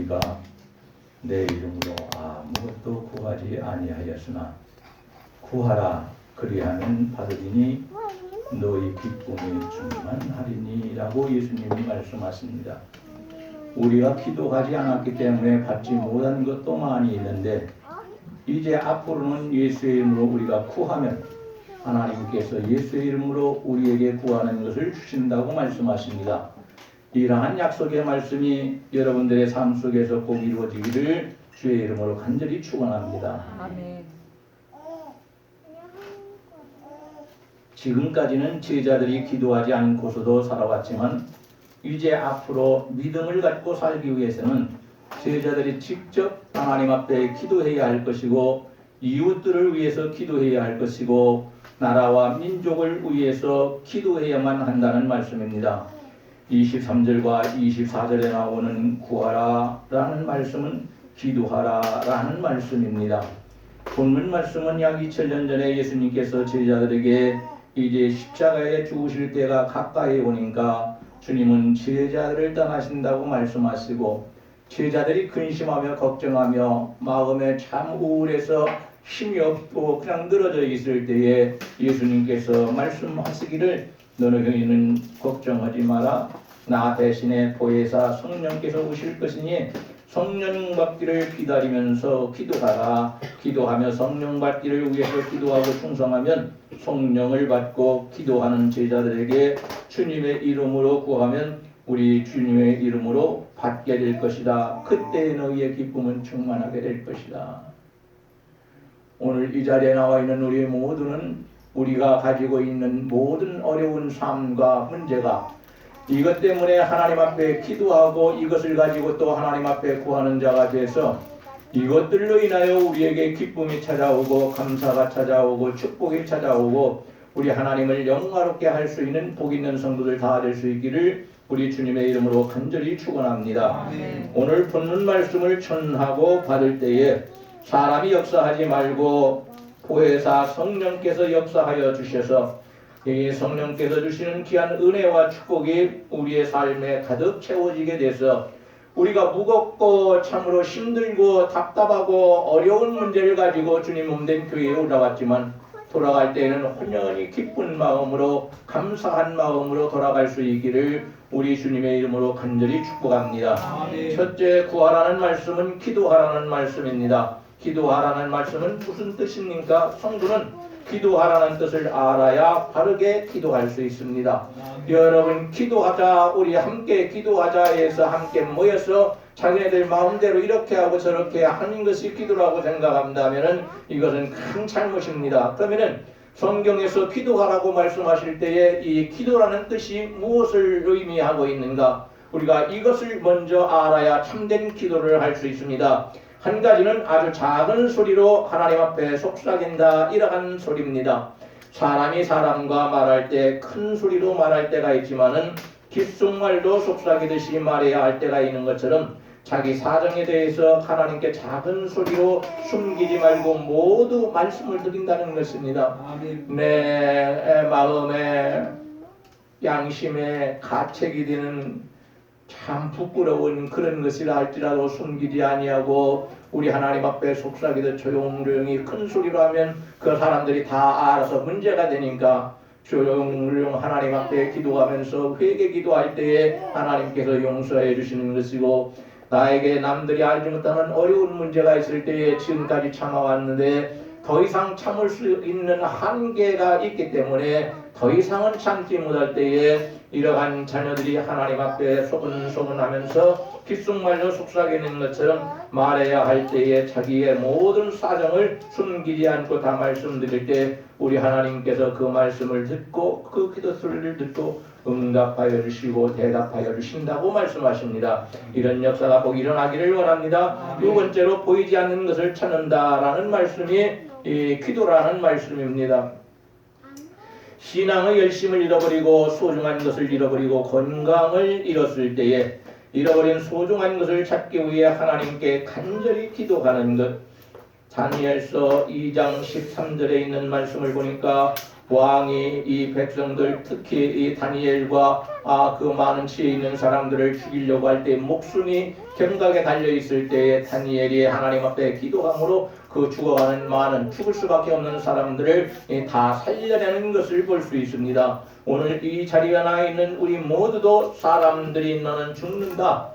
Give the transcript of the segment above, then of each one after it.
너희가 내 이름으로 아무것도 구하지 아니하였으나 구하라 그리하면 받으리니 너희 기쁨이 충만하리니라고 예수님이 말씀하십니다. 우리가 기도하지 않았기 때문에 받지 못한 것도 많이 있는데 이제 앞으로는 예수의 이름으로 우리가 구하면 하나님께서 예수의 이름으로 우리에게 구하는 것을 주신다고 말씀하십니다. 이러한 약속의 말씀이 여러분들의 삶 속에서 꼭 이루어지기를 주의 이름으로 간절히 축원합니다. 아멘. 지금까지는 제자들이 기도하지 않고서도 살아왔지만 이제 앞으로 믿음을 갖고 살기 위해서는 제자들이 직접 하나님 앞에 기도해야 할 것이고 이웃들을 위해서 기도해야 할 것이고 나라와 민족을 위해서 기도해야만 한다는 말씀입니다. 23절과 24절에 나오는 구하라 라는 말씀은 기도하라 라는 말씀입니다. 본문 말씀은 약 2000년 전에 예수님께서 제자들에게 이제 십자가에 죽으실 때가 가까이 오니까 주님은 제자들을 떠나신다고 말씀하시고 제자들이 근심하며 걱정하며 마음에 참 우울해서 힘이 없고 그냥 늘어져 있을 때에 예수님께서 말씀하시기를 너희는 걱정하지 마라. 나 대신에 보혜사 성령께서 오실 것이니 성령 받기를 기다리면서 기도하라. 기도하며 성령 받기를 위해서 기도하고 충성하면 성령을 받고 기도하는 제자들에게 주님의 이름으로 구하면 우리 주님의 이름으로 받게 될 것이다. 그때 너희의 기쁨은 충만하게 될 것이다. 오늘 이 자리에 나와 있는 우리 모두는 우리가 가지고 있는 모든 어려운 삶과 문제가 이것 때문에 하나님 앞에 기도하고 이것을 가지고 또 하나님 앞에 구하는 자가 돼서 이것들로 인하여 우리에게 기쁨이 찾아오고 감사가 찾아오고 축복이 찾아오고 우리 하나님을 영광롭게 할 수 있는 복 있는 성도들 다 될 수 있기를 우리 주님의 이름으로 간절히 축원합니다. 오늘 본문 말씀을 전하고 받을 때에 사람이 역사하지 말고 보혜사 성령께서 역사하여 주셔서 이 성령께서 주시는 귀한 은혜와 축복이 우리의 삶에 가득 채워지게 돼서 우리가 무겁고 참으로 힘들고 답답하고 어려운 문제를 가지고 주님 몸된 교회에 올라왔지만 돌아갈 때에는 혼연히 기쁜 마음으로 감사한 마음으로 돌아갈 수 있기를 우리 주님의 이름으로 간절히 축복합니다. 아멘. 첫째 구하라는 말씀은 기도하라는 말씀입니다. 기도하라는 말씀은 무슨 뜻입니까? 성도는 기도하라는 뜻을 알아야 바르게 기도할 수 있습니다. 여러분 기도하자 우리 함께 기도하자 해서 함께 모여서 자기네들 마음대로 이렇게 하고 저렇게 하는 것이 기도라고 생각한다면 이것은 큰 잘못입니다. 그러면 성경에서 기도하라고 말씀하실 때에 이 기도라는 뜻이 무엇을 의미하고 있는가? 우리가 이것을 먼저 알아야 참된 기도를 할 수 있습니다. 한 가지는 아주 작은 소리로 하나님 앞에 속삭인다 이러한 소리입니다. 사람이 사람과 말할 때 큰 소리로 말할 때가 있지만은 귓속말도 속삭이듯이 말해야 할 때가 있는 것처럼 자기 사정에 대해서 하나님께 작은 소리로 숨기지 말고 모두 말씀을 드린다는 것입니다. 내 마음에 양심에 가책이 되는 참 부끄러운 그런 것이라 할지라도 숨기지 아니하고 우리 하나님 앞에 속삭이듯 조용조용히 큰 소리로 하면 그 사람들이 다 알아서 문제가 되니까 조용조용 하나님 앞에 기도하면서 회개 기도할 때에 하나님께서 용서해 주시는 것이고 나에게 남들이 알지 못하는 어려운 문제가 있을 때에 지금까지 참아왔는데 더 이상 참을 수 있는 한계가 있기 때문에 더 이상은 참지 못할 때에 이러한 자녀들이 하나님 앞에 소근소근하면서 귓속말로 속삭이는 것처럼 말해야 할 때에 자기의 모든 사정을 숨기지 않고 다 말씀드릴 때 우리 하나님께서 그 말씀을 듣고 그 기도 소리를 듣고 응답하여 주시고 대답하여 주신다고 말씀하십니다. 이런 역사가 꼭 일어나기를 원합니다. 두 번째로 보이지 않는 것을 찾는다라는 말씀이 이 기도라는 말씀입니다. 신앙의 열심을 잃어버리고 소중한 것을 잃어버리고 건강을 잃었을 때에 잃어버린 소중한 것을 찾기 위해 하나님께 간절히 기도하는 것. 다니엘서 2장 13절에 있는 말씀을 보니까 왕이 이 백성들 특히 이 다니엘과 그 많은 지혜 있는 사람들을 죽이려고 할 때 목숨이 경각에 달려 있을 때에 다니엘이 하나님 앞에 기도함으로 그 죽어가는 많은 죽을 수밖에 없는 사람들을 다 살려내는 것을 볼 수 있습니다. 오늘 이 자리에 나 있는 우리 모두도 사람들이 너는 죽는다,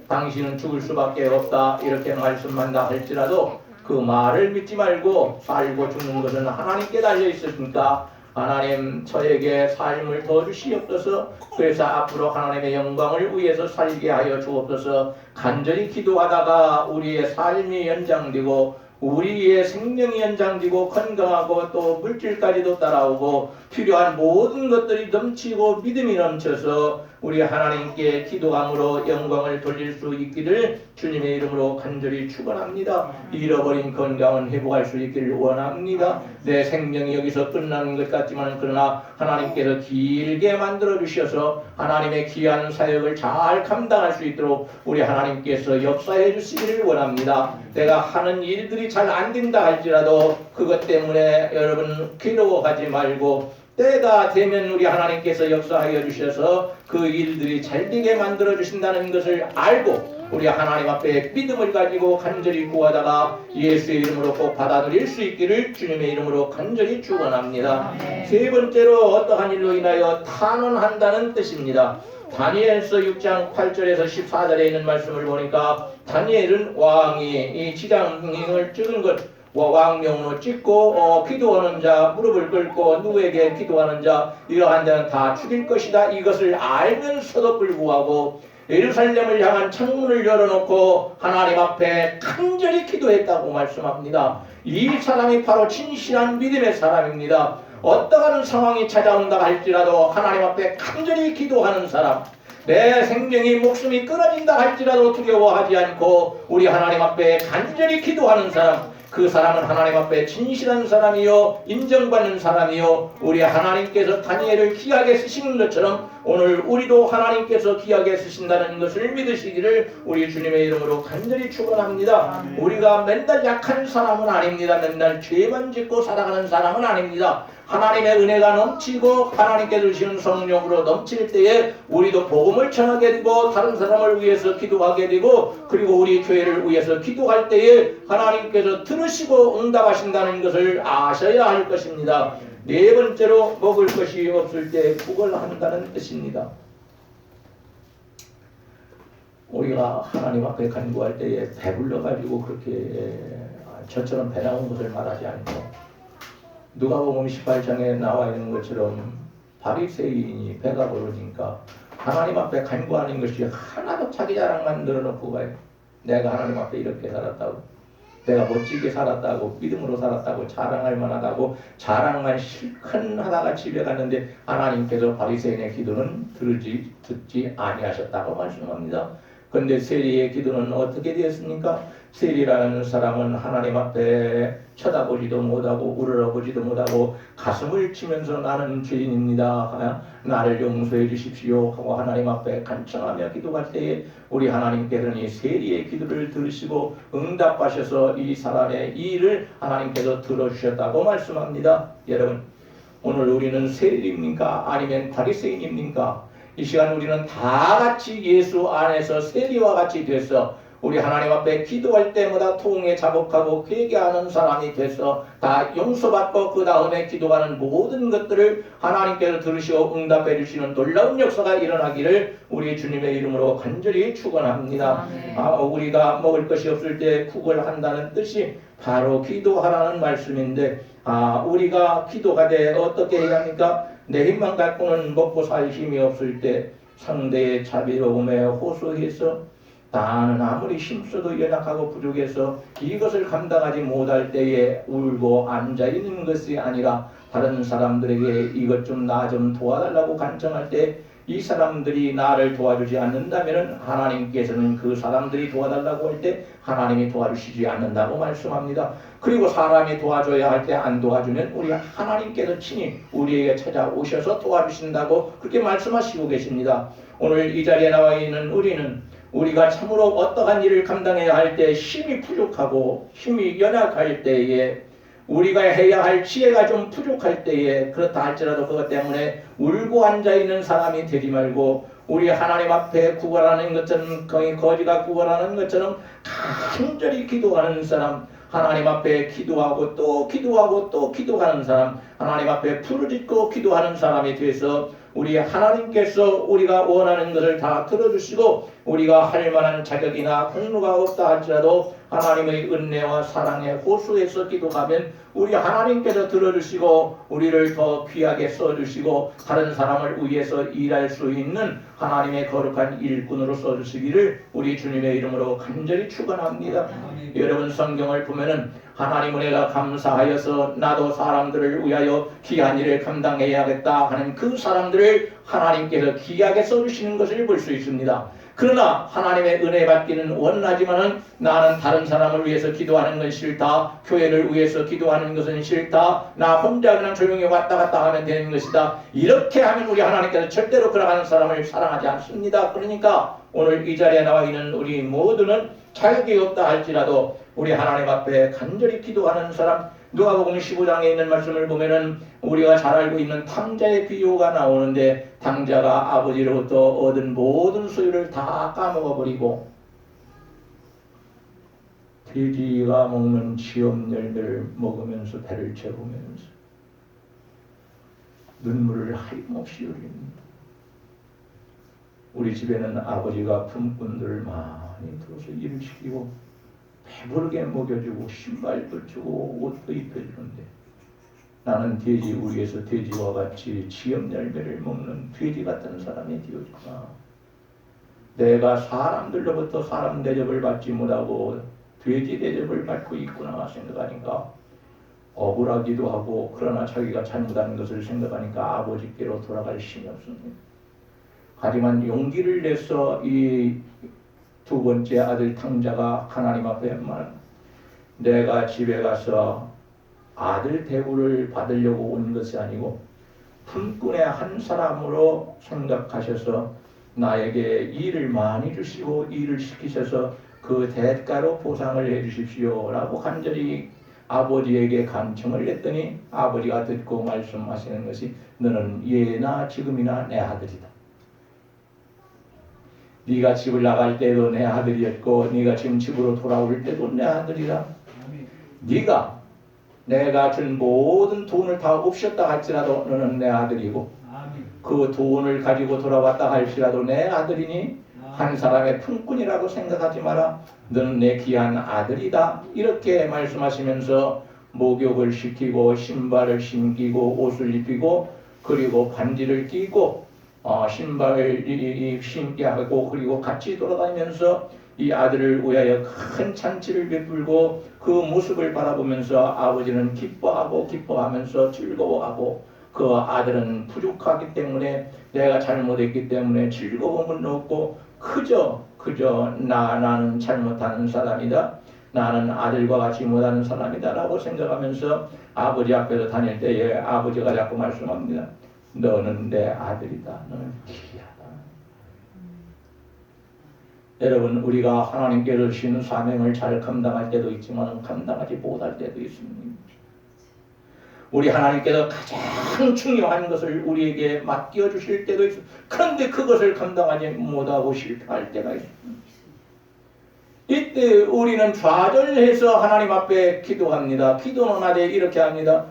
당신은 죽을 수밖에 없다 이렇게 말씀한다 할지라도 그 말을 믿지 말고 살고 죽는 것은 하나님께 달려 있으니까 하나님 저에게 삶을 더 주시옵소서. 그래서 앞으로 하나님의 영광을 위해서 살게 하여 주옵소서. 간절히 기도하다가 우리의 삶이 연장되고 우리의 생명이 연장되고 건강하고 또 물질까지도 따라오고 필요한 모든 것들이 넘치고 믿음이 넘쳐서 우리 하나님께 기도함으로 영광을 돌릴 수 있기를 주님의 이름으로 간절히 축원합니다. 잃어버린 건강은 회복할 수 있기를 원합니다. 내 생명이 여기서 끝나는 것 같지만 그러나 하나님께서 길게 만들어 주셔서 하나님의 귀한 사역을 잘 감당할 수 있도록 우리 하나님께서 역사해 주시기를 원합니다. 내가 하는 일들이 잘 안 된다 할지라도 그것 때문에 여러분 괴로워하지 말고 때가 되면 우리 하나님께서 역사하여 주셔서 그 일들이 잘 되게 만들어 주신다는 것을 알고 우리 하나님 앞에 믿음을 가지고 간절히 구하다가 예수의 이름으로 꼭 받아들일 수 있기를 주님의 이름으로 간절히 축원합니다. 세 번째로 어떠한 일로 인하여 탄원한다는 뜻입니다. 다니엘서 6장 8절에서 14절에 있는 말씀을 보니까 다니엘은 왕이 이 지장을 찍은 것 왕명으로 찍고 기도하는 자 무릎을 꿇고 누구에게 기도하는 자 이러한 자는 다 죽일 것이다 이것을 알면서도 불구하고 예루살렘을 향한 창문을 열어놓고 하나님 앞에 간절히 기도했다고 말씀합니다. 이 사람이 바로 진실한 믿음의 사람입니다. 어떠한 상황이 찾아온다 할지라도 하나님 앞에 간절히 기도하는 사람, 내 생명이 목숨이 끊어진다 할지라도 두려워하지 않고 우리 하나님 앞에 간절히 기도하는 사람, 그 사람은 하나님 앞에 진실한 사람이요 인정받는 사람이요 우리 하나님께서 다니엘을 귀하게 쓰시는 것처럼 오늘 우리도 하나님께서 귀하게 쓰신다는 것을 믿으시기를 우리 주님의 이름으로 간절히 축원합니다. 우리가 맨날 약한 사람은 아닙니다. 맨날 죄만 짓고 살아가는 사람은 아닙니다. 하나님의 은혜가 넘치고 하나님께서 주시는 성령으로 넘칠 때에 우리도 복음을 전하게 되고 다른 사람을 위해서 기도하게 되고 그리고 우리 교회를 위해서 기도할 때에 하나님께서 들으시고 응답하신다는 것을 아셔야 할 것입니다. 네 번째로 먹을 것이 없을 때 구걸한다는 뜻입니다. 우리가 하나님 앞에 간구할 때에 배불러가지고 그렇게 저처럼 배 나온 것을 말하지 않고 누가복음 18장에 나와 있는 것처럼 바리새인이 배가 부르니까 하나님 앞에 간구하는 것이 하나도 자기 자랑만 늘어놓고 가요. 내가 하나님 앞에 이렇게 살았다고, 내가 멋지게 살았다고, 믿음으로 살았다고, 자랑할 만하다고 자랑만 실컷 하다가 집에 갔는데 하나님께서 바리새인의 기도는 듣지 아니하셨다고 말씀합니다. 그런데 세리의 기도는 어떻게 되었습니까? 세리라는 사람은 하나님 앞에 쳐다보지도 못하고 우러러보지도 못하고 가슴을 치면서 나는 죄인입니다. 나를 용서해 주십시오 하고 하나님 앞에 간청하며 기도할 때에 우리 하나님께서는 이 세리의 기도를 들으시고 응답하셔서 이 사람의 일을 하나님께서 들어주셨다고 말씀합니다. 여러분, 오늘 우리는 세리입니까? 아니면 바리새인입니까? 이 시간 우리는 다 같이 예수 안에서 세리와 같이 돼서 우리 하나님 앞에 기도할 때마다 통에 자복하고 회개하는 사람이 돼서 다 용서받고 그 다음에 기도하는 모든 것들을 하나님께서 들으시고 응답해 주시는 놀라운 역사가 일어나기를 우리 주님의 이름으로 간절히 축원합니다. 우리가 먹을 것이 없을 때 구걸한다는 뜻이 바로 기도하라는 말씀인데 우리가 기도하되 어떻게 해야 합니까? 내 힘만 갖고는 먹고 살 힘이 없을 때 상대의 자비로움에 호소해서 나는 아무리 힘써도 연약하고 부족해서 이것을 감당하지 못할 때에 울고 앉아있는 것이 아니라 다른 사람들에게 이것 좀 나 좀 도와달라고 간청할 때 이 사람들이 나를 도와주지 않는다면 하나님께서는 그 사람들이 도와달라고 할 때 하나님이 도와주시지 않는다고 말씀합니다. 그리고 사람이 도와줘야 할 때 안 도와주면 우리 하나님께서 친히 우리에게 찾아오셔서 도와주신다고 그렇게 말씀하시고 계십니다. 오늘 이 자리에 나와 있는 우리가 참으로 어떠한 일을 감당해야 할 때 힘이 부족하고 힘이 연약할 때에 우리가 해야 할 지혜가 좀 부족할 때에 그렇다 할지라도 그것 때문에 울고 앉아있는 사람이 되지 말고 우리 하나님 앞에 구걸하는 것처럼 거의 거지가 구걸하는 것처럼 간절히 기도하는 사람, 하나님 앞에 기도하고 또 기도하고 또 기도하는 사람, 하나님 앞에 부르짖고 기도하는 사람이 돼서 우리 하나님께서 우리가 원하는 것을 다 들어주시고 우리가 할 만한 자격이나 공로가 없다 할지라도 하나님의 은혜와 사랑에 호소해서 기도하면 우리 하나님께서 들어주시고 우리를 더 귀하게 써주시고 다른 사람을 위해서 일할 수 있는 하나님의 거룩한 일꾼으로 써주시기를 우리 주님의 이름으로 간절히 축원합니다. 여러분 성경을 보면은 하나님 은혜가 감사하여서 나도 사람들을 위하여 귀한 일을 감당해야겠다 하는 그 사람들을 하나님께서 귀하게 써주시는 것을 볼 수 있습니다. 그러나 하나님의 은혜 받기는 원하지만은 나는 다른 사람을 위해서 기도하는 건 싫다. 교회를 위해서 기도하는 것은 싫다. 나 혼자 그냥 조용히 왔다 갔다 하면 되는 것이다. 이렇게 하면 우리 하나님께서 절대로 그러가는 사람을 사랑하지 않습니다. 그러니까 오늘 이 자리에 나와 있는 우리 모두는 자격이 없다 할지라도 우리 하나님 앞에 간절히 기도하는 사람, 누가복음 15장에 있는 말씀을 보면은 우리가 잘 알고 있는 탕자의 비유가 나오는데 탕자가 아버지로부터 얻은 모든 소유를 다 까먹어버리고 돼지가 먹는 지엄 열매를 먹으면서 배를 채우면서 눈물을 하염없이 흘립니다. 우리 집에는 아버지가 품꾼들을 많이 들어서 일을 시키고 배부르게 먹여주고 신발도 주고 옷도 입혀주는데 나는 돼지 우리에서 돼지와 같이 지엄 열매를 먹는 돼지 같은 사람이 되어주나. 내가 사람들로부터 사람 대접을 받지 못하고 돼지 대접을 받고 있구나 생각하니까 억울하기도 하고 그러나 자기가 잘못한 것을 생각하니까 아버지께로 돌아갈 힘이 없습니다. 하지만 용기를 내서 이 두 번째 아들 탕자가 하나님 앞에 내가 집에 가서 아들 대우를 받으려고 온 것이 아니고 품꾼의 한 사람으로 생각하셔서 나에게 일을 많이 주시고 일을 시키셔서 그 대가로 보상을 해주십시오 라고 간절히 아버지에게 간청을 했더니 아버지가 듣고 말씀하시는 것이 너는 예나 지금이나 내 아들이다. 네가 집을 나갈 때도 내 아들이었고 네가 지금 집으로 돌아올 때도 내 아들이라. 네가 내가 준 모든 돈을 다 없었다 할지라도 너는 내 아들이고 그 돈을 가지고 돌아왔다 할지라도 내 아들이니 한 사람의 품꾼이라고 생각하지 마라. 너는 내 귀한 아들이다. 이렇게 말씀하시면서 목욕을 시키고 신발을 신기고 옷을 입히고 그리고 반지를 끼고 신발을 신게 하고 그리고 같이 돌아다니면서 이 아들을 위하여 큰 잔치를 베풀고 그 모습을 바라보면서 아버지는 기뻐하면서 즐거워하고 그 아들은 부족하기 때문에 내가 잘못했기 때문에 즐거움은 없고 그저 나는 잘못하는 사람이다. 나는 아들과 같이 못하는 사람이다 라고 생각하면서 아버지 앞에서 다닐 때에 아버지가 자꾸 말씀합니다. 너는 내 아들이다. 너는 귀하다. 여러분 우리가 하나님께서 주시는 사명을 잘 감당할 때도 있지만 감당하지 못할 때도 있습니다. 우리 하나님께서 가장 중요한 것을 우리에게 맡겨 주실 때도 있습니다. 그런데 그것을 감당하지 못하고 실패할 때가 있습니다. 이때 우리는 좌절해서 하나님 앞에 기도합니다. 기도는 하되 이렇게 합니다.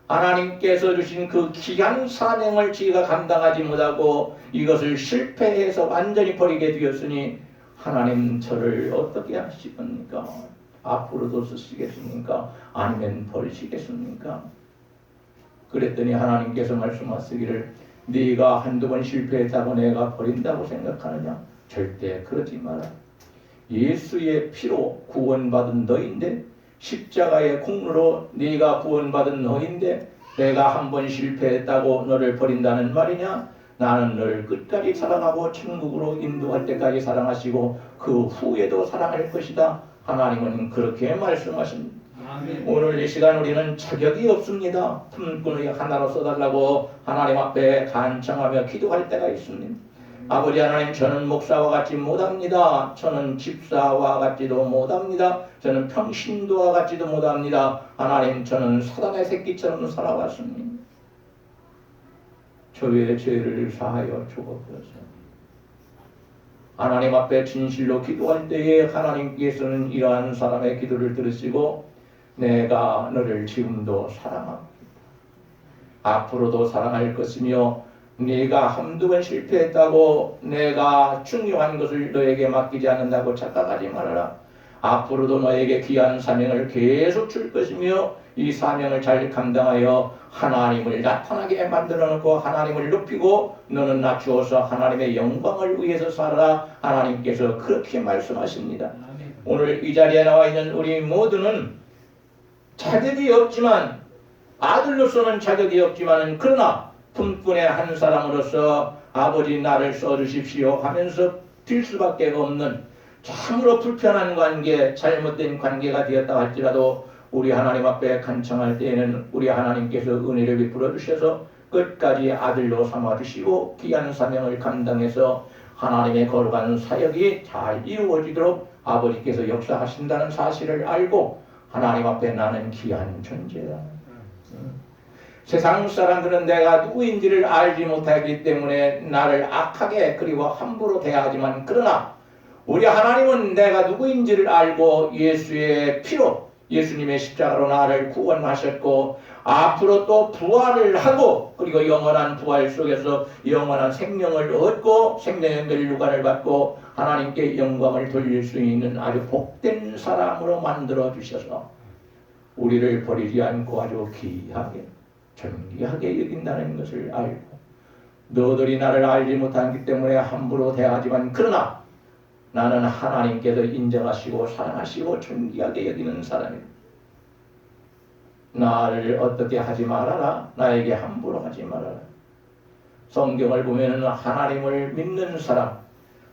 하나님께서 주신 그 귀한 사명을 저희가 감당하지 못하고 이것을 실패해서 완전히 버리게 되었으니 하나님 저를 어떻게 하시겠습니까? 앞으로도 쓰시겠습니까? 아니면 버리시겠습니까? 그랬더니 하나님께서 말씀하시기를 네가 한두 번 실패했다고 내가 버린다고 생각하느냐? 절대 그러지 마라. 예수의 피로 구원받은 너인데 십자가의 공로로 네가 구원받은 너인데 내가 한 번 실패했다고 너를 버린다는 말이냐? 나는 너를 끝까지 사랑하고 천국으로 인도할 때까지 사랑하시고 그 후에도 사랑할 것이다. 하나님은 그렇게 말씀하십니다. 아멘. 오늘 이 시간 우리는 자격이 없습니다. 품꾼의 하나로 써달라고 하나님 앞에 간청하며 기도할 때가 있습니다. 아버지 하나님, 저는 목사와 같지 못합니다. 저는 집사와 같지도 못합니다. 저는 평신도와 같지도 못합니다. 하나님, 저는 사단의 새끼처럼 살아왔습니다. 저의 죄를 사하여 주옵소서. 하나님 앞에 진실로 기도할 때에 하나님께서는 이러한 사람의 기도를 들으시고 내가 너를 지금도 사랑합니다. 앞으로도 사랑할 것이며 네가 한두 번 실패했다고 내가 중요한 것을 너에게 맡기지 않는다고 착각하지 말아라. 앞으로도 너에게 귀한 사명을 계속 줄 것이며 이 사명을 잘 감당하여 하나님을 나타나게 만들어 놓고 하나님을 높이고 너는 낮추어서 하나님의 영광을 위해서 살아라. 하나님께서 그렇게 말씀하십니다. 오늘 이 자리에 나와 있는 우리 모두는 자격이 없지만, 아들로서는 자격이 없지만, 그러나 품꾼의 한 사람으로서 아버지 나를 써주십시오 하면서 될 수밖에 없는 참으로 불편한 관계, 잘못된 관계가 되었다 할지라도 우리 하나님 앞에 간청할 때에는 우리 하나님께서 은혜를 베풀어 주셔서 끝까지 아들로 삼아주시고 귀한 사명을 감당해서 하나님의 거룩한 사역이 잘 이루어지도록 아버지께서 역사하신다는 사실을 알고 하나님 앞에 나는 귀한 존재다. 세상 사람들은 내가 누구인지를 알지 못하기 때문에 나를 악하게 그리고 함부로 대하지만, 그러나 우리 하나님은 내가 누구인지를 알고 예수의 피로, 예수님의 십자가로 나를 구원하셨고 앞으로 또 부활을 하고 그리고 영원한 부활 속에서 영원한 생명을 얻고 생명의 멸류관을 받고 하나님께 영광을 돌릴 수 있는 아주 복된 사람으로 만들어 주셔서 우리를 버리지 않고 아주 귀하게 존귀하게 여긴다는 것을 알고, 너희들이 나를 알지 못하기 때문에 함부로 대하지만 그러나 나는 하나님께서 인정하시고 사랑하시고 존귀하게 여기는 사람이다. 나를 어떻게 하지 말아라. 나에게 함부로 하지 말아라. 성경을 보면 하나님을 믿는 사람,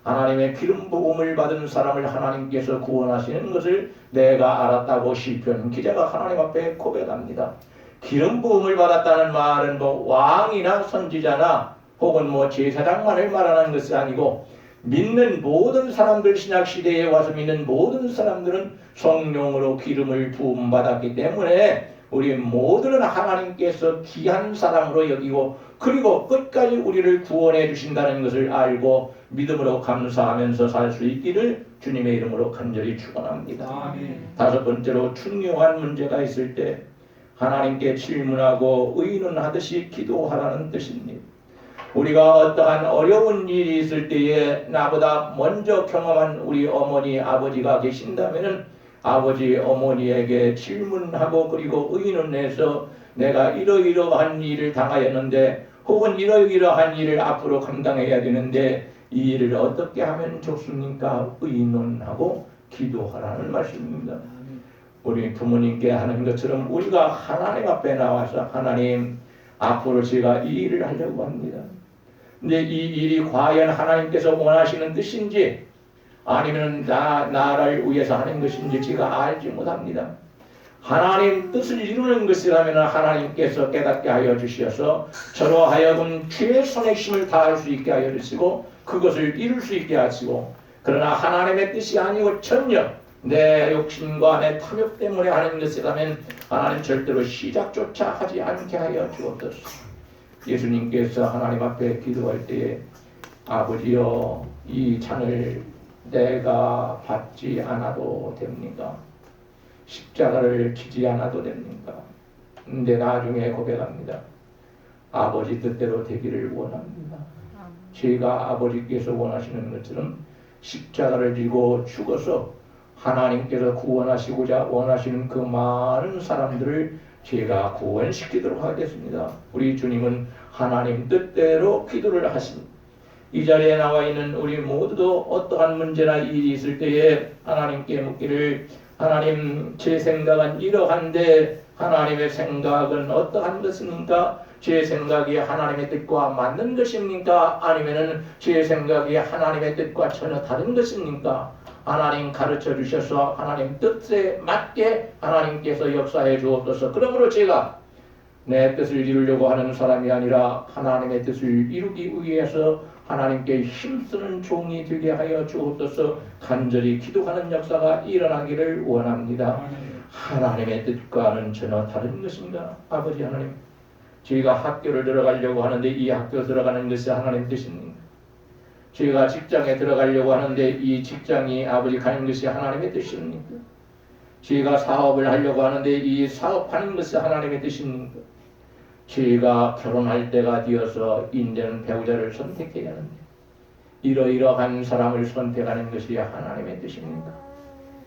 하나님의 기름 부음을 받은 사람을 하나님께서 구원하시는 것을 내가 알았다고 시편 기자가 하나님 앞에 고백합니다. 기름 부음을 받았다는 말은 왕이나 선지자나 혹은 제사장만을 말하는 것이 아니고 믿는 모든 사람들, 신약시대에 와서 믿는 모든 사람들은 성령으로 기름을 부음받았기 때문에 우리 모두는 하나님께서 귀한 사람으로 여기고 그리고 끝까지 우리를 구원해 주신다는 것을 알고 믿음으로 감사하면서 살 수 있기를 주님의 이름으로 간절히 축원합니다. 아멘. 다섯 번째로, 중요한 문제가 있을 때 하나님께 질문하고 의논하듯이 기도하라는 뜻입니다. 우리가 어떠한 어려운 일이 있을 때에 나보다 먼저 경험한 우리 어머니, 아버지가 계신다면 아버지, 어머니에게 질문하고 그리고 의논해서 내가 이러이러한 일을 당하였는데 혹은 이러이러한 일을 앞으로 감당해야 되는데 이 일을 어떻게 하면 좋습니까? 의논하고 기도하라는 말씀입니다. 우리 부모님께 하는 것처럼 우리가 하나님 앞에 나와서 하나님, 앞으로 제가 이 일을 하려고 합니다. 근데 이 일이 과연 하나님께서 원하시는 뜻인지 아니면 나를 위해서 하는 것인지 제가 알지 못합니다. 하나님 뜻을 이루는 것이라면 하나님께서 깨닫게 하여 주셔서 저로 하여금 최선의 힘을 다할 수 있게 하여 주시고 그것을 이룰 수 있게 하시고, 그러나 하나님의 뜻이 아니고 전혀 내 욕심과 내 탐욕 때문에 하는 것이라면 하나님 절대로 시작조차 하지 않게 하여 주옵소서. 예수님께서 하나님 앞에 기도할 때에 아버지여, 이 잔을 내가 받지 않아도 됩니까? 십자가를 지지 않아도 됩니까? 근데 나중에 고백합니다. 아버지 뜻대로 되기를 원합니다. 제가 아버지께서 원하시는 것처럼 십자가를 지고 죽어서 하나님께서 구원하시고자 원하시는 그 많은 사람들을 제가 구원시키도록 하겠습니다. 우리 주님은 하나님 뜻대로 기도를 하십니다. 이 자리에 나와 있는 우리 모두도 어떠한 문제나 일이 있을 때에 하나님께 묻기를, 하나님, 제 생각은 이러한데 하나님의 생각은 어떠한 것입니까? 제 생각이 하나님의 뜻과 맞는 것입니까? 아니면은 제 생각이 하나님의 뜻과 전혀 다른 것입니까? 하나님 가르쳐 주셔서 하나님 뜻에 맞게 하나님께서 역사해 주옵소서. 그러므로 제가 내 뜻을 이루려고 하는 사람이 아니라 하나님의 뜻을 이루기 위해서 하나님께 힘쓰는 종이 되게 하여 주옵소서. 간절히 기도하는 역사가 일어나기를 원합니다. 하나님의 뜻과는 전혀 다른 것입니다. 아버지 하나님, 저희가 학교를 들어가려고 하는데 이 학교 들어가는 것이 하나님 뜻입니까? 저희가 직장에 들어가려고 하는데 이 직장이 아버지 가는 것이 하나님의 뜻입니까? 저희가 사업을 하려고 하는데 이 사업하는 것이 하나님의 뜻입니까? 저희가 결혼할 때가 되어서 인자는 배우자를 선택해야 하는데 이러이러한 사람을 선택하는 것이 하나님의 뜻입니까?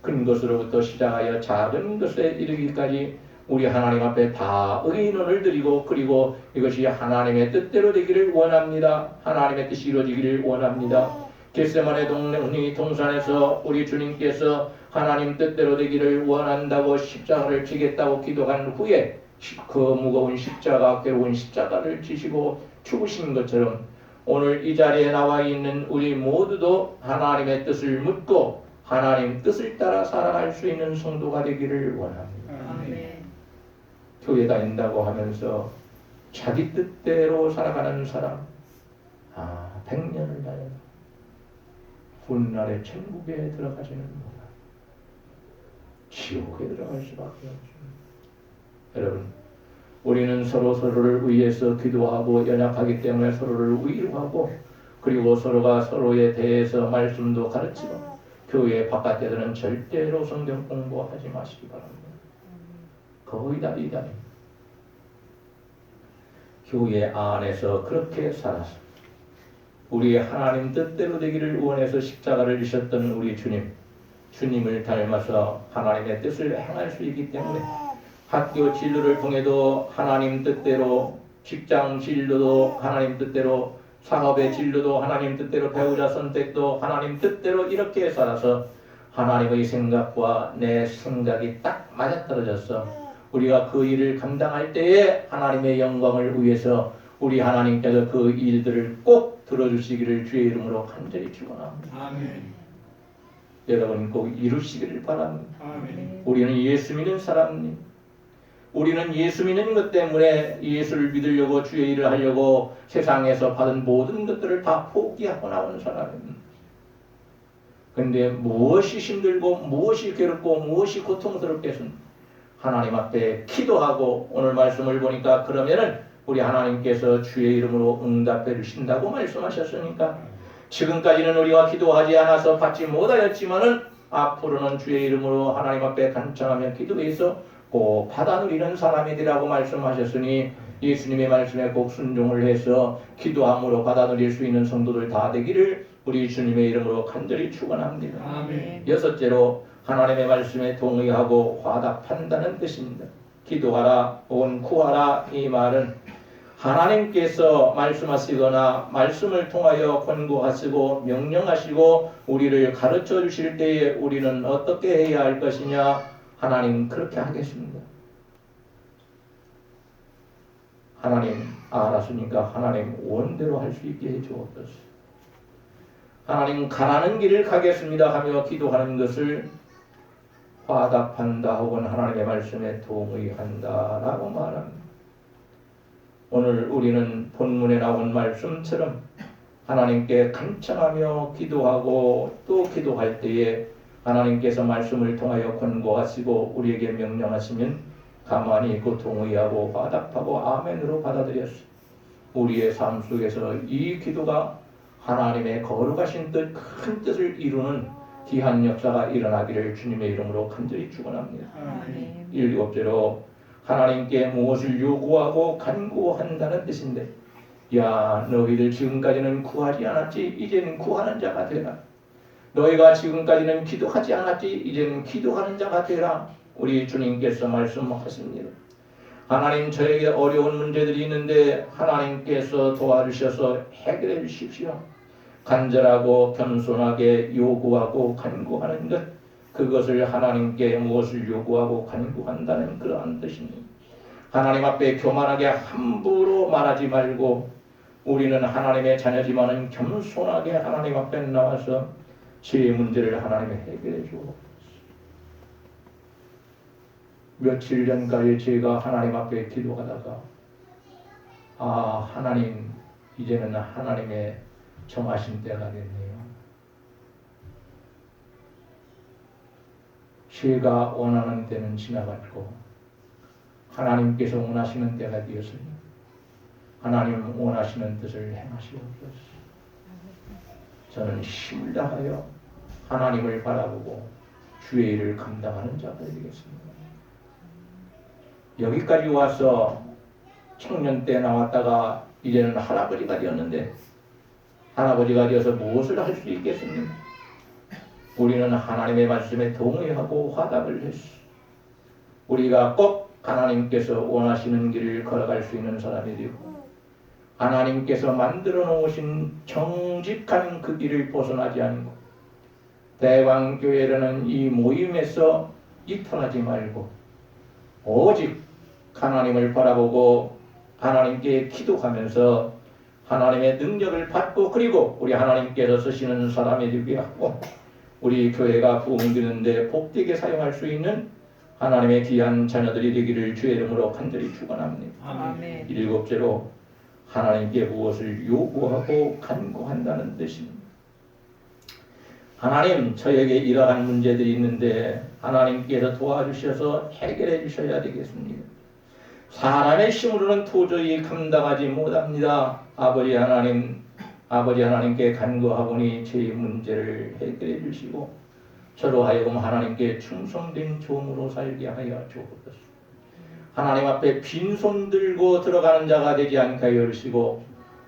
큰 것으로부터 시작하여 작은 것에 이르기까지 우리 하나님 앞에 다 의논을 드리고 그리고 이것이 하나님의 뜻대로 되기를 원합니다. 하나님의 뜻이 이루어지기를 원합니다. 겟세마네 동산에서 우리 주님께서 하나님 뜻대로 되기를 원한다고 십자가를 지겠다고 기도한 후에 그 무거운 십자가, 괴로운 십자가를 지시고 죽으신 것처럼 오늘 이 자리에 나와 있는 우리 모두도 하나님의 뜻을 묻고 하나님 뜻을 따라 살아갈 수 있는 성도가 되기를 원합니다. 아멘. 교회 다닌다고 하면서 자기 뜻대로 살아가는 사람, 100년을 다녀도 훗날에 천국에 들어가지는 못하고 지옥에 들어갈 수밖에 없습니다. 여러분, 우리는 서로를 위해서 기도하고 연약하기 때문에 서로를 위로하고 그리고 서로가 서로에 대해서 말씀도 가르치고 교회 바깥에서는 절대로 성경 공부하지 마시기 바랍니다. 거의 다 이단입니다. 교회 안에서 그렇게 살아서 우리 하나님 뜻대로 되기를 원해서 십자가를 지셨던 우리 주님을 닮아서 하나님의 뜻을 행할 수 있기 때문에 학교 진로를 통해도 하나님 뜻대로, 직장 진로도 하나님 뜻대로, 사업의 진로도 하나님 뜻대로, 배우자 선택도 하나님 뜻대로 이렇게 살아서 하나님의 생각과 내 생각이 딱 맞아떨어져서 우리가 그 일을 감당할 때에 하나님의 영광을 위해서 우리 하나님께서 그 일들을 꼭 들어주시기를 주의 이름으로 간절히 축원합니다. 아멘. 여러분 꼭 이루시기를 바랍니다. 아멘. 우리는 예수 믿는 사람님, 우리는 예수 믿는 것 때문에 예수를 믿으려고 주의 일을 하려고 세상에서 받은 모든 것들을 다 포기하고 나온 사람입니다. 그런데 무엇이 힘들고 무엇이 괴롭고 무엇이 고통스럽겠습니까? 하나님 앞에 기도하고 오늘 말씀을 보니까 그러면은 우리 하나님께서 주의 이름으로 응답해 주신다고 말씀하셨으니까 지금까지는 우리가 기도하지 않아서 받지 못하였지만은 앞으로는 주의 이름으로 하나님 앞에 간청하며 기도해서 꼭 받아 누리는 사람이 되라고 말씀하셨으니 예수님의 말씀에 꼭 순종을 해서 기도함으로 받아 누릴 수 있는 성도들 다 되기를 우리 주님의 이름으로 간절히 축원합니다. 아멘. 여섯째로 하나님의 말씀에 동의하고 화답한다는 뜻입니다. 기도하라 혹은 구하라 이 말은 하나님께서 말씀하시거나 말씀을 통하여 권고하시고 명령하시고 우리를 가르쳐 주실 때에 우리는 어떻게 해야 할 것이냐? 하나님 그렇게 하겠습니다. 하나님 알았으니까 하나님 원대로 할 수 있게 해주옵소서. 하나님 가라는 길을 가겠습니다 하며 기도하는 것을 화답한다 혹은 하나님의 말씀에 동의한다라고 말합니다. 오늘 우리는 본문에 나온 말씀처럼 하나님께 간청하며 기도하고 또 기도할 때에 하나님께서 말씀을 통하여 권고하시고 우리에게 명령하시면 가만히 있고 동의하고 화답하고 아멘으로 받아들였어. 우리의 삶 속에서 이 기도가 하나님의 거룩하신 뜻, 큰 뜻을 이루는 귀한 역사가 일어나기를 주님의 이름으로 간절히 축원합니다. 아멘. 일곱째로 하나님께 무엇을 요구하고 간구한다는 뜻인데, 야 너희들 지금까지는 구하지 않았지 이제는 구하는 자가 되라. 너희가 지금까지는 기도하지 않았지 이제는 기도하는 자가 되라. 우리 주님께서 말씀하십니다. 하나님 저에게 어려운 문제들이 있는데 하나님께서 도와주셔서 해결해 주십시오. 간절하고 겸손하게 요구하고 간구하는 것, 그것을 하나님께 무엇을 요구하고 간구한다는 그러한 뜻입니다. 하나님 앞에 교만하게 함부로 말하지 말고 우리는 하나님의 자녀지만은 겸손하게 하나님 앞에 나와서 제 문제를 하나님이 해결해 주옵소서. 며칠 전까지 제가 하나님 앞에 기도하다가 하나님 이제는 하나님의 정하신 때가 됐네요. 제가 원하는 때는 지나갔고 하나님께서 원하시는 때가 되었으니 하나님 원하시는 뜻을 행하시옵소서. 저는 힘을 다하여 하나님을 바라보고 주의 일을 감당하는 자가 되겠습니다. 여기까지 와서 청년 때 나왔다가 이제는 할아버지가 되었는데 할아버지가 되어서 무엇을 할 수 있겠습니까? 우리는 하나님의 말씀에 동의하고 화답을 했어. 우리가 꼭 하나님께서 원하시는 길을 걸어갈 수 있는 사람이 되고 하나님께서 만들어 놓으신 정직한 그 길을 벗어나지 않고 대왕교회라는 이 모임에서 이탈하지 말고 오직 하나님을 바라보고 하나님께 기도하면서 하나님의 능력을 받고 그리고 우리 하나님께서 쓰시는 사람이 되게 하고 우리 교회가 부흥 되는데 복되게 사용할 수 있는 하나님의 귀한 자녀들이 되기를 주의 이름으로 간절히 축원합니다. 아멘. 일곱째로 하나님께 무엇을 요구하고 간구한다는 뜻입니다. 하나님, 저에게 이러한 문제들이 있는데 하나님께서 도와주셔서 해결해 주셔야 되겠습니다. 사람의 힘으로는 도저히 감당하지 못합니다. 아버지 하나님께 간구하오니 제 문제를 해결해 주시고 저로 하여금 하나님께 충성된 종으로 살게 하여 주옵소서. 하나님 앞에 빈손 들고 들어가는 자가 되지 않게 하여 주시고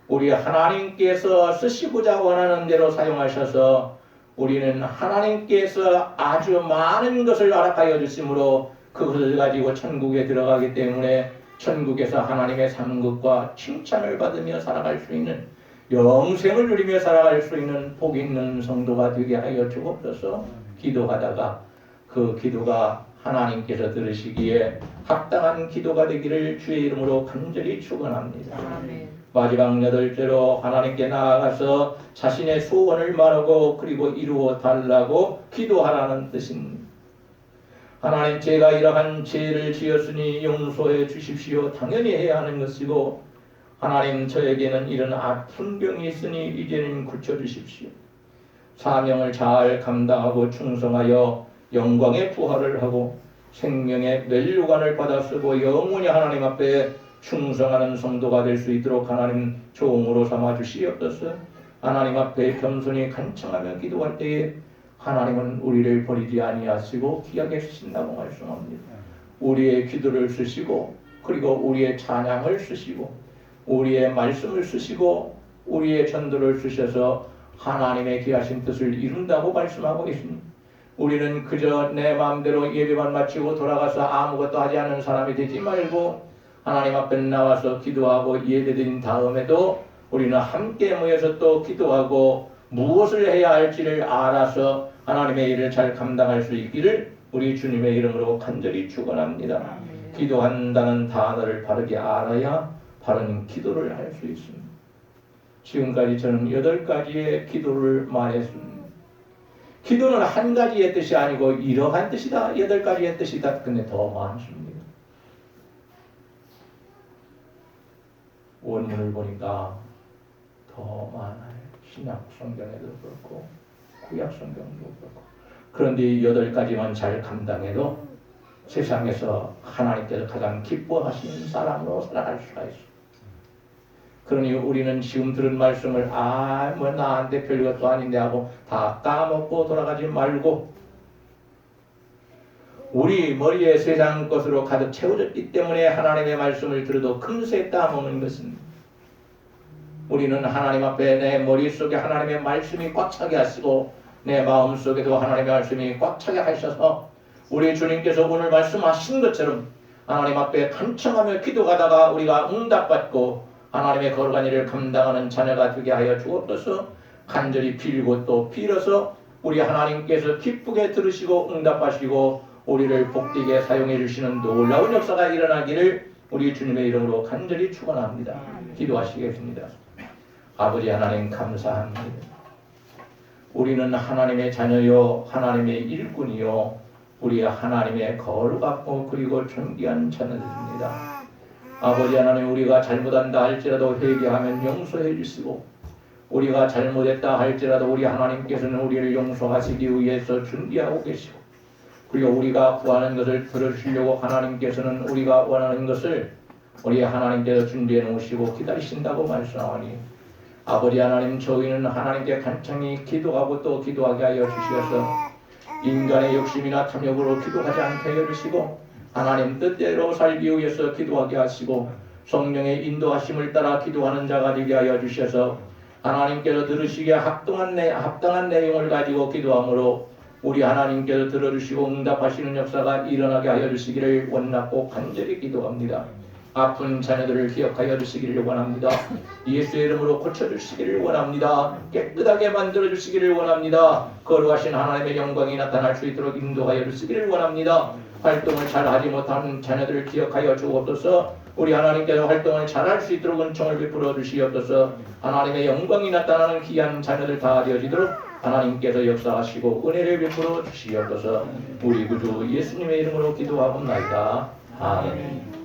우리 하나님께서 쓰시고자 원하는 대로 사용하셔서 우리는 하나님께서 아주 많은 것을 허락하여 주심으로 그것을 가지고 천국에 들어가기 때문에 천국에서 하나님의 상급과 칭찬을 받으며 살아갈 수 있는 영생을 누리며 살아갈 수 있는 복 있는 성도가 되게 하여 주옵소서. 기도하다가 그 기도가 하나님께서 들으시기에 합당한 기도가 되기를 주의 이름으로 간절히 축원합니다. 아멘. 마지막 여덟째로 하나님께 나아가서 자신의 소원을 말하고 그리고 이루어 달라고 기도하라는 뜻입니다. 하나님, 제가 이러한 죄를 지었으니 용서해 주십시오. 당연히 해야 하는 것이고 하나님, 저에게는 이런 아픈 병이 있으니 이제는 고쳐주십시오. 사명을 잘 감당하고 충성하여 영광의 부활을 하고 생명의 멸류관을 받아 쓰고 영원히 하나님 앞에 충성하는 성도가 될 수 있도록 하나님 종으로 삼아 주시옵소서. 하나님 앞에 겸손히 간청하며 기도할 때에 하나님은 우리를 버리지 아니하시고 귀하게 쓰신다고 말씀합니다. 우리의 기도를 쓰시고 그리고 우리의 찬양을 쓰시고 우리의 말씀을 쓰시고 우리의 전도를 쓰셔서 하나님의 귀하신 뜻을 이룬다고 말씀하고 있습니다. 우리는 그저 내 마음대로 예배만 마치고 돌아가서 아무것도 하지 않는 사람이 되지 말고 하나님 앞에 나와서 기도하고 예배드린 다음에도 우리는 함께 모여서 또 기도하고 무엇을 해야 할지를 알아서 하나님의 일을 잘 감당할 수 있기를 우리 주님의 이름으로 간절히 축원합니다. 기도한다는 단어를 바르게 알아야 바른 기도를 할 수 있습니다. 지금까지 저는 8가지의 기도를 말했습니다. 기도는 한 가지의 뜻이 아니고 이러한 뜻이다, 8가지의 뜻이다. 근데 더 많습니다. 원문을 보니까 더 많아요. 신약 성경에도 그렇고 구약 성경도 그렇고. 그런데 이 8가지만 잘 감당해도 세상에서 하나님께서 가장 기뻐하시는 사람으로 살아갈 수가 있어요. 그러니 우리는 지금 들은 말씀을 뭐 나한테 별것도 아닌데 하고 다 까먹고 돌아가지 말고 우리 머리에 세상 것으로 가득 채워졌기 때문에 하나님의 말씀을 들어도 금세 까먹는 것입니다. 우리는 하나님 앞에 내 머릿속에 하나님의 말씀이 꽉 차게 하시고 내 마음속에도 하나님의 말씀이 꽉 차게 하셔서 우리 주님께서 오늘 말씀하신 것처럼 하나님 앞에 간청하며 기도하다가 우리가 응답받고 하나님의 거룩한 일을 감당하는 자녀가 되게 하여 주옵소서. 간절히 빌고 또 빌어서 우리 하나님께서 기쁘게 들으시고 응답하시고 우리를 복되게 사용해 주시는 놀라운 역사가 일어나기를 우리 주님의 이름으로 간절히 축원합니다. 기도하시겠습니다. 아버지 하나님 감사합니다. 우리는 하나님의 자녀요 하나님의 일꾼이요 우리 하나님의 거룩하고 그리고 존귀한 자녀들입니다. 아버지 하나님, 우리가 잘못한다 할지라도 회개하면 용서해 주시고 우리가 잘못했다 할지라도 우리 하나님께서는 우리를 용서하시기 위해서 준비하고 계시고, 그리고 우리가 구하는 것을 들으시려고 하나님께서는 우리가 원하는 것을 우리 하나님께서 준비해 놓으시고 기다리신다고 말씀하니, 아버지 하나님, 저희는 하나님께 간청히 기도하고 또 기도하게 하여 주시어서 인간의 욕심이나 탐욕으로 기도하지 않게 하여 주시고, 하나님 뜻대로 살기 위해서 기도하게 하시고 성령의 인도하심을 따라 기도하는 자가 되게 하여 주셔서 하나님께서 들으시기에 합당한 내용을 가지고 기도함으로 우리 하나님께서 들어주시고 응답하시는 역사가 일어나게 하여 주시기를 원하고 간절히 기도합니다. 아픈 자녀들을 기억하여 주시기를 원합니다. 예수의 이름으로 고쳐주시기를 원합니다. 깨끗하게 만들어주시기를 원합니다. 거룩하신 하나님의 영광이 나타날 수 있도록 인도하여 주시기를 원합니다. 활동을 잘하지 못하는 자녀들을 기억하여 주옵소서. 우리 하나님께서 활동을 잘할 수 있도록 은총을 베풀어 주시옵소서. 하나님의 영광이 나타나는 귀한 자녀들 다 되어지도록 하나님께서 역사하시고 은혜를 베풀어 주시옵소서. 우리 구주 예수님의 이름으로 기도하옵나이다. 아멘.